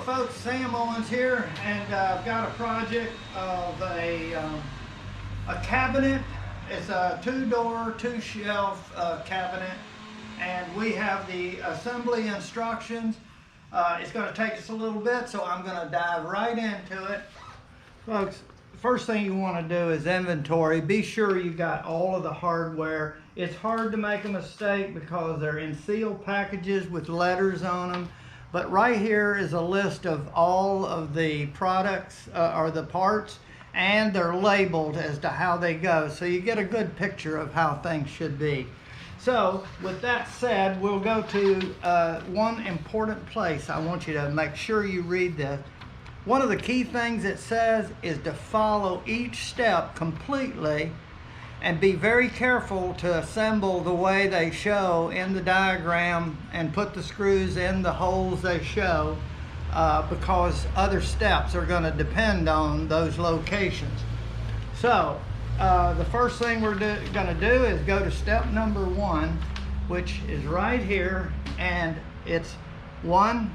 folks, Sam Owens here, and I've got a project of a cabinet. It's a two-door, two-shelf cabinet, and we have the assembly instructions. It's going to take us a little bit, so I'm going to dive right into it. Folks, first thing you want to do is inventory. Be sure you got all of the hardware. It's hard to make a mistake because they're in sealed packages with letters on them. But right here is a list of all of the products or the parts, and they're labeled as to how they go. So you get a good picture of how things should be. So with that said, we'll go to one important place. I want you to make sure you read this. One of the key things it says is to follow each step completely and be very careful to assemble the way they show in the diagram and put the screws in the holes they show because other steps are going to depend on those locations. So the first thing we're going to do is go to step number 1, which is right here, and it's 1,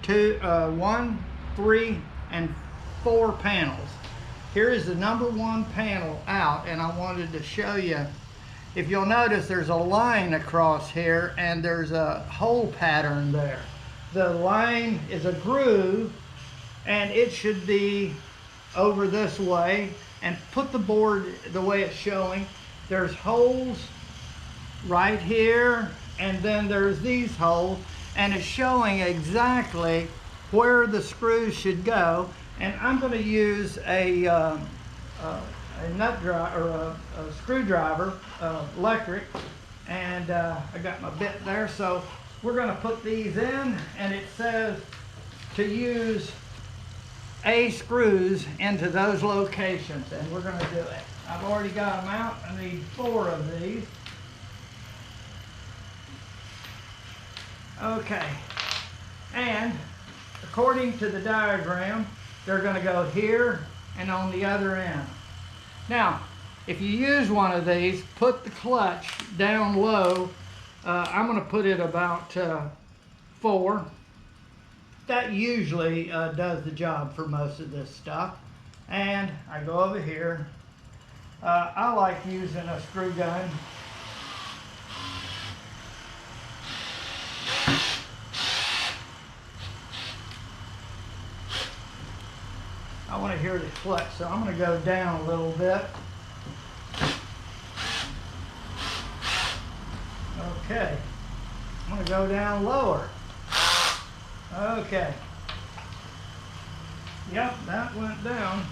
3, and 4 panels. Here is the number 1 panel out, and I wanted to show you. If you'll notice, there's a line across here and there's a hole pattern there. The line is a groove, and it should be over this way. And put the board the way it's showing. There's holes right here, and then there's these holes, and it's showing exactly where the screws should go. And I'm going to use a nut driver or a screwdriver, electric, and I got my bit there. So we're going to put these in, and it says to use A screws into those locations, and we're going to do it. I've already got them out. I need 4 of these. Okay, and according to the diagram, they're going to go here and on the other end. Now, if you use one of these, put the clutch down low. I'm going to put it about 4. That usually does the job for most of this stuff. And I go over here. I like using a screw gun. I want to hear the clutch, so I'm going to go down a little bit. Okay, I'm going to go down lower. Okay. Yep, that went down.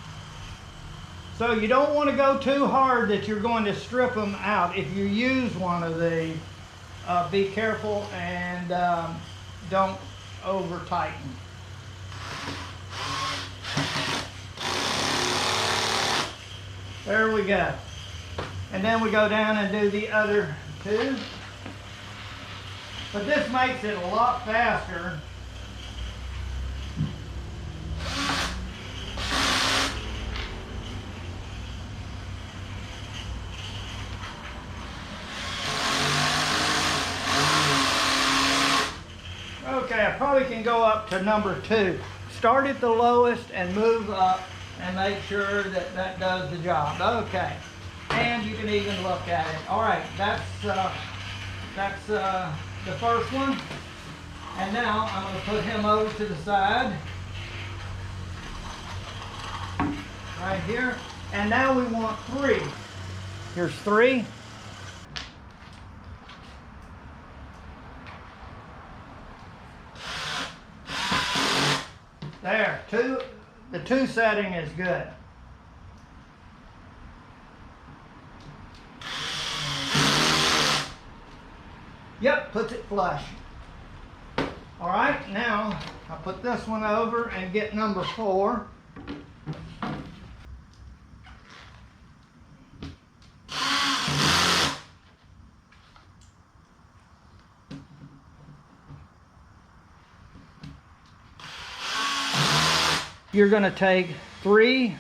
So you don't want to go too hard that you're going to strip them out. If you use one of these, be careful and don't over tighten. There we go. And then we go down and do the other 2. But this makes it a lot faster. Okay, I probably can go up to number 2. Start at the lowest and move up and make sure that that does the job. Okay, and you can even look at it. All right, that's the first one. And now I'm going to put him over to the side, right here. And now we want 3. Here's 3. There, 2. The 2 setting is good. Yep, puts it flush. All right, now I'll put this one over and get number 4. You're going to take 3,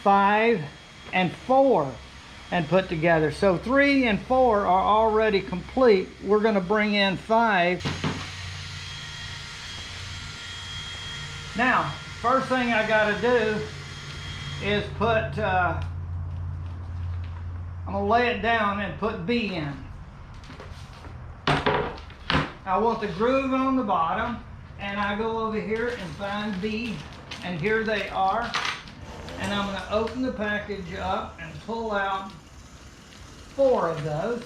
5, and 4 and put together. So 3 and 4 are already complete. We're going to bring in 5. Now, first thing I gotta do is put, I'm gonna lay it down and put B in. I want the groove on the bottom, and I go over here and find B, and here they are. And I'm gonna open the package up and pull out 4 of those.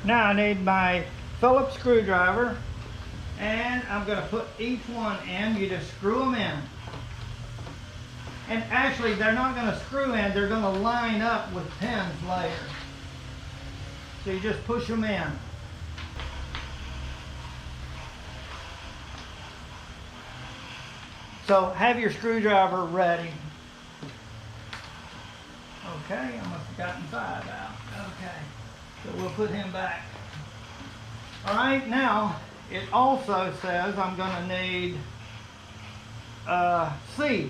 Now I need my Phillips screwdriver, and I'm going to put each one in. You just screw them in. And actually, they're not going to screw in, they're going to line up with pins later. So you just push them in. So have your screwdriver ready. Okay, I must have gotten 5 out. Okay. So we'll put him back. All right, now it also says I'm going to need a C.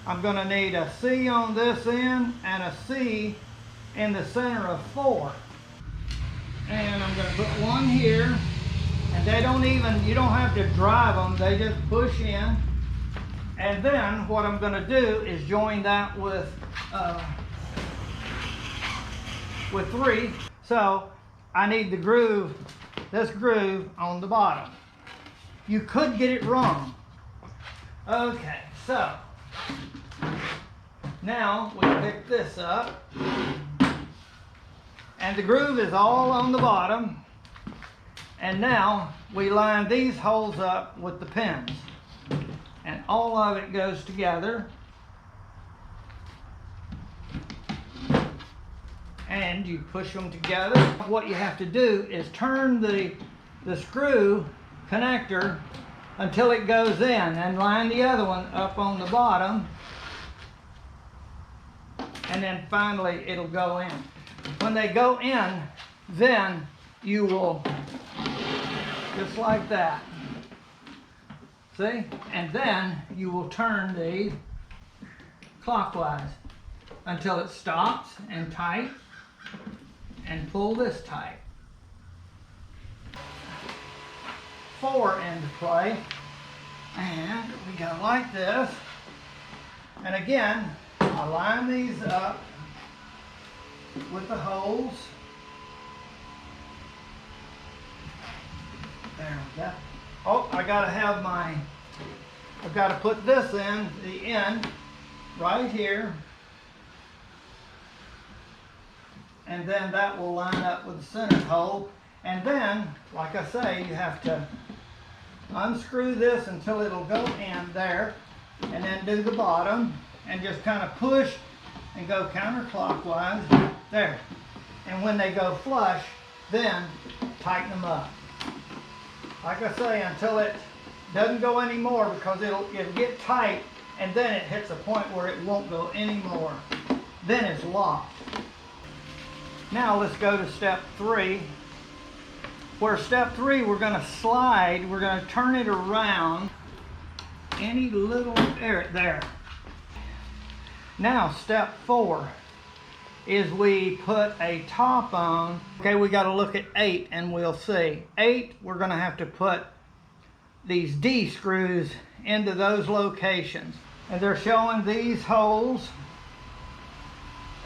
I'm going to need a C on this end and a C in the center of 4. And I'm going to put one here. And they don't even, you don't have to drive them, they just push in. And then what I'm going to do is join that with 3. So I need the groove, this groove on the bottom. You could get it wrong. Okay, so now we pick this up, and the groove is all on the bottom. And now we line these holes up with the pins, and all of it goes together. And you push them together. What you have to do is turn the screw connector until it goes in, and line the other one up on the bottom, and then finally it'll go in. When they go in, then you will, just like that, see? And then you will turn these clockwise until it stops and tight, and pull this tight. 4 into play, and we go like this. And again, I line these up with the holes. There we go. Oh, I gotta have my, I've got to put this in the end right here, and then that will line up with the center hole. And then, like I say, you have to unscrew this until it'll go in there, and then do the bottom and just kind of push and go counterclockwise there. And when they go flush, then tighten them up. Like I say, until it doesn't go anymore, because it'll get tight, and then it hits a point where it won't go anymore. Then it's locked. Now let's go to step 3. Where step 3, we're going to slide, we're going to turn it around any little area there. Now step 4 is we put a top on. Okay, we got to look at 8 and we'll see. 8, we're going to have to put these D screws into those locations. And they're showing these holes.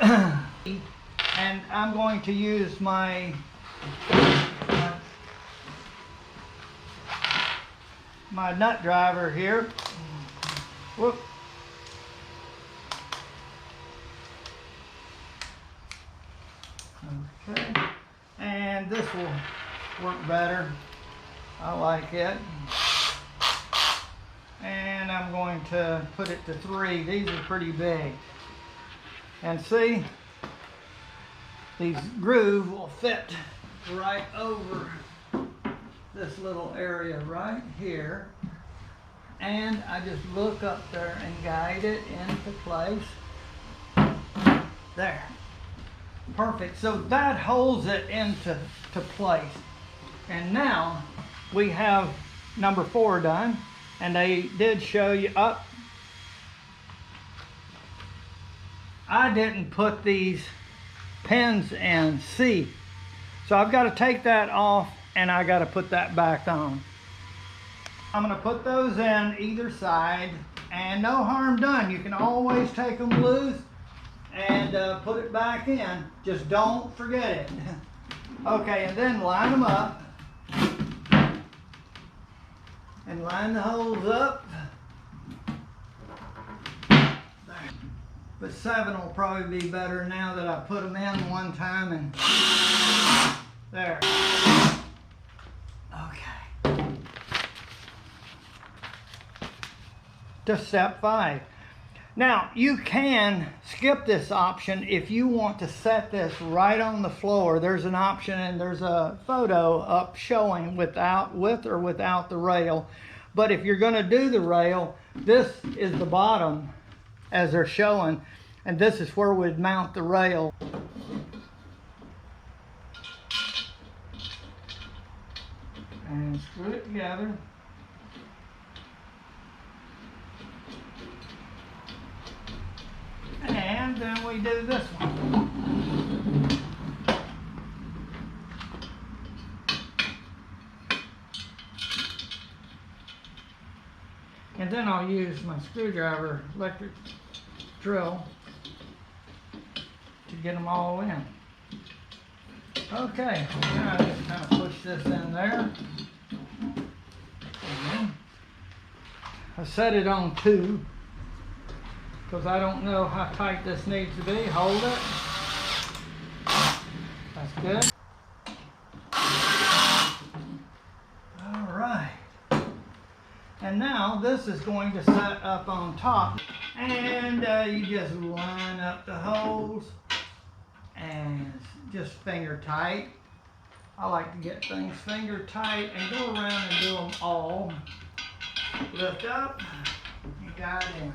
And I'm going to use my nut driver here. Whoop. Okay, and this will work better. I like it. And I'm going to put it to 3. These are pretty big. And see, these grooves will fit right over this little area right here. And I just look up there and guide it into place. There. Perfect. So that holds it into place. And now we have number 4 done. And they did show you up. I didn't put these pins in C. So I've got to take that off and I got to put that back on. I'm going to put those in either side, and no harm done. You can always take them loose and put it back in. Just don't forget it. Okay, and then line them up and line the holes up. But 7 will probably be better now that I put them in one time, and there. Okay. To step 5. Now, you can skip this option if you want to set this right on the floor. There's an option, and there's a photo up showing with or without the rail. But if you're going to do the rail, this is the bottom as they're showing, and this is where we'd mount the rail. And screw it together. And then we do this one. And then I'll use my screwdriver electric drill to get them all in. Okay, now I just kind of push this in there. I set it on 2 because I don't know how tight this needs to be. Hold it. That's good. All right. And now this is going to set up on top. And you just line up the holes and just finger tight. I like to get things finger tight and go around and do them all. Lift up, you got it in.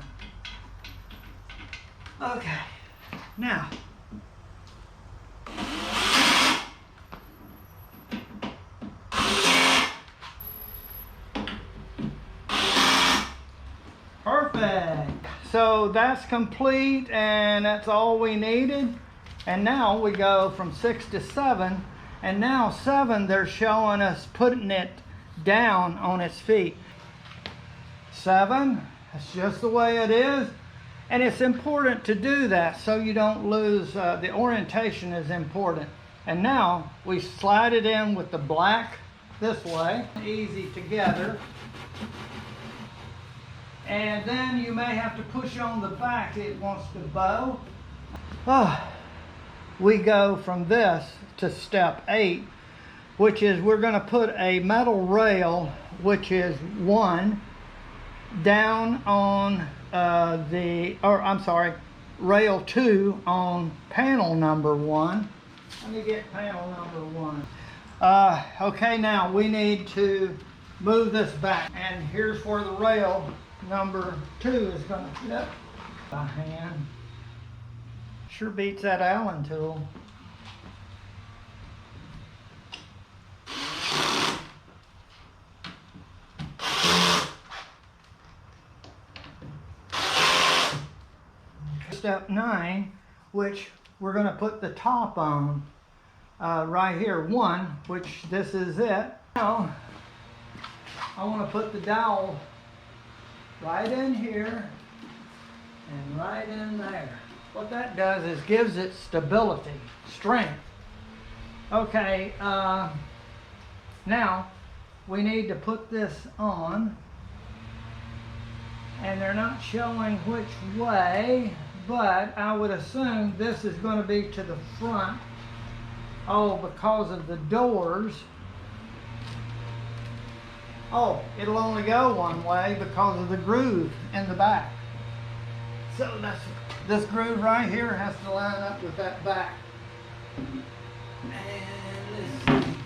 Okay, now perfect. So that's complete, and that's all we needed. And now we go from 6 to 7, and now 7 they're showing us putting it down on its feet. 7, that's just the way it is. And it's important to do that so you don't lose, the orientation is important. And now we slide it in with the black this way, easy together. And then you may have to push on the back, it wants to bow. We go from this to step 8, which is we're going to put a metal rail, which is 1, down on rail 2 on panel number 1. Let me get panel number 1. Okay, now we need to move this back, and here's where the rail number 2 is going to fit by hand. Sure beats that Allen tool. Step 9, which we're going to put the top on right here, 1, which this is it. Now I want to put the dowel right in here and right in there. What that does is gives it stability, strength. Okay, now we need to put this on, and they're not showing which way, but I would assume this is going to be to the front. Oh, because of the doors. Oh, it'll only go one way because of the groove in the back. So that's this groove right here has to line up with that back. And let's see.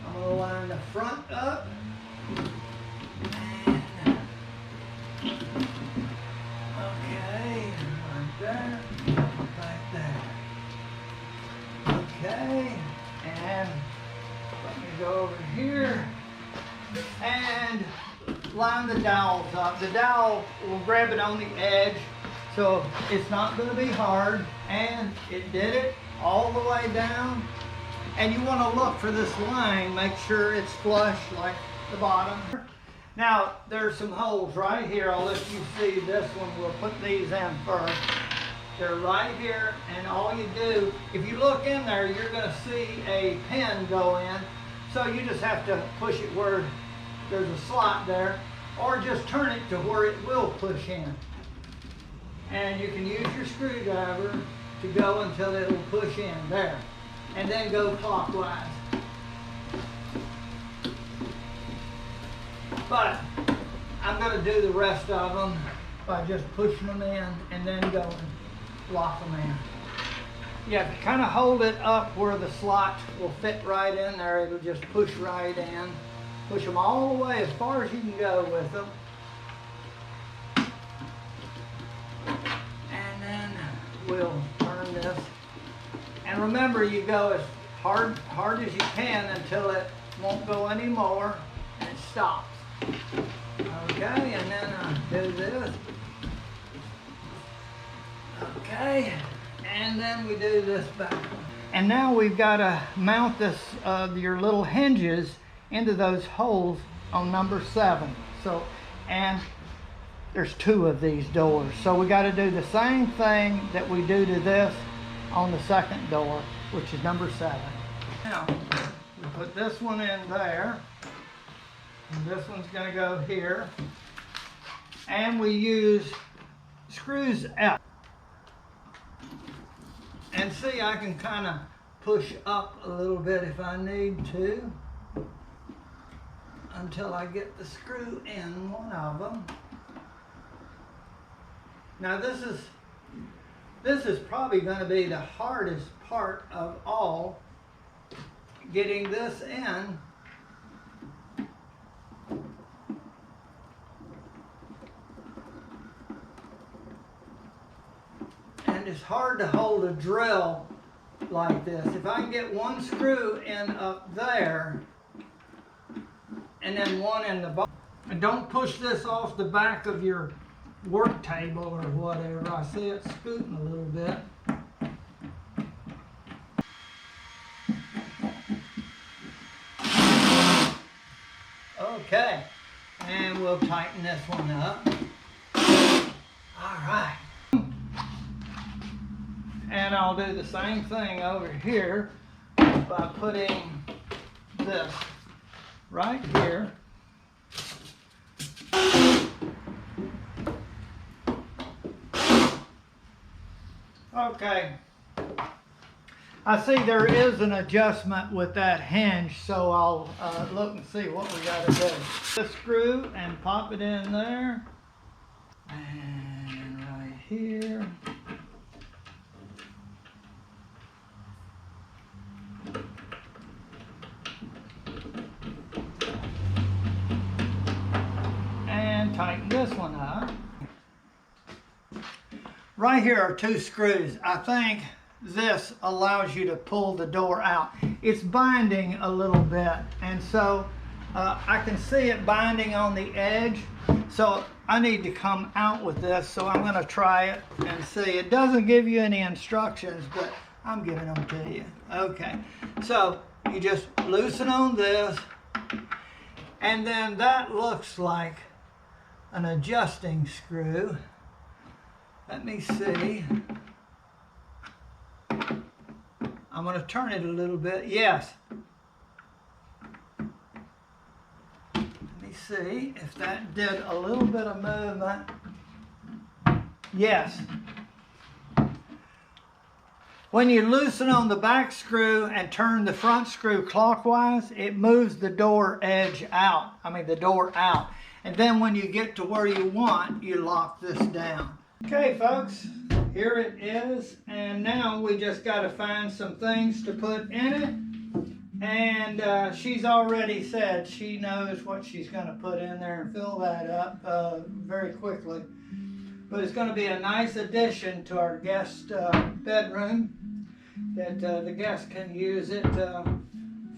I'm going to line the front up. And okay, like that, like that. Okay, and let me go over here and line the dowels up. The dowel will grab it on the edge, so it's not going to be hard, and it did it all the way down. And you want to look for this line, make sure it's flush like the bottom. Now, there's some holes right here. I'll let you see this one. We'll put these in first. They're right here, and all you do, if you look in there, you're going to see a pin go in. So you just have to push it where there's a slot there, or just turn it to where it will push in. And you can use your screwdriver to go until it'll push in there. And then go clockwise. But I'm going to do the rest of them by just pushing them in and then going, lock them in. You have to kind of hold it up where the slot will fit right in there. It'll just push right in. Push them all the way as far as you can go with them. And then we'll turn this. And remember, you go as hard as you can until it won't go anymore and it stops. Okay, and then do this. Okay, and then we do this back. And now we've got to mount this, your little hinges into those holes on number 7. So, and there's 2 of these doors. So we got to do the same thing that we do to this on the second door, which is number 7. Now, we put this one in there, and this one's going to go here, and we use screws out. And see, I can kind of push up a little bit if I need to, until I get the screw in one of them. Now this is probably going to be the hardest part of all, getting this in. And it's hard to hold a drill like this. If I can get one screw in up there, and then one in the bottom. And don't push this off the back of your work table or whatever. I see it scooting a little bit. Okay, and we'll tighten this one up. All right. And I'll do the same thing over here by putting this right here. Okay. I see there is an adjustment with that hinge, so I'll look and see what we got to do. This screw and pop it in there. And right here. Tighten this one up. Right here are 2 screws. I think this allows you to pull the door out. It's binding a little bit, and so I can see it binding on the edge, so I need to come out with this. So I'm going to try it and see. It doesn't give you any instructions, but I'm giving them to you. Okay, so you just loosen on this, and then that looks like an adjusting screw. Let me see. I'm going to turn it a little bit. Yes. Let me see if that did a little bit of movement. Yes. When you loosen on the back screw and turn the front screw clockwise, it moves the door edge out. The door out. And then when you get to where you want, you lock this down. Okay, folks, here it is. And now we just got to find some things to put in it. And she's already said she knows what she's going to put in there and fill that up very quickly. But it's going to be a nice addition to our guest bedroom that the guests can use it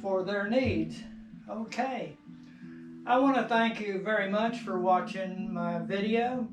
for their needs. Okay. I want to thank you very much for watching my video.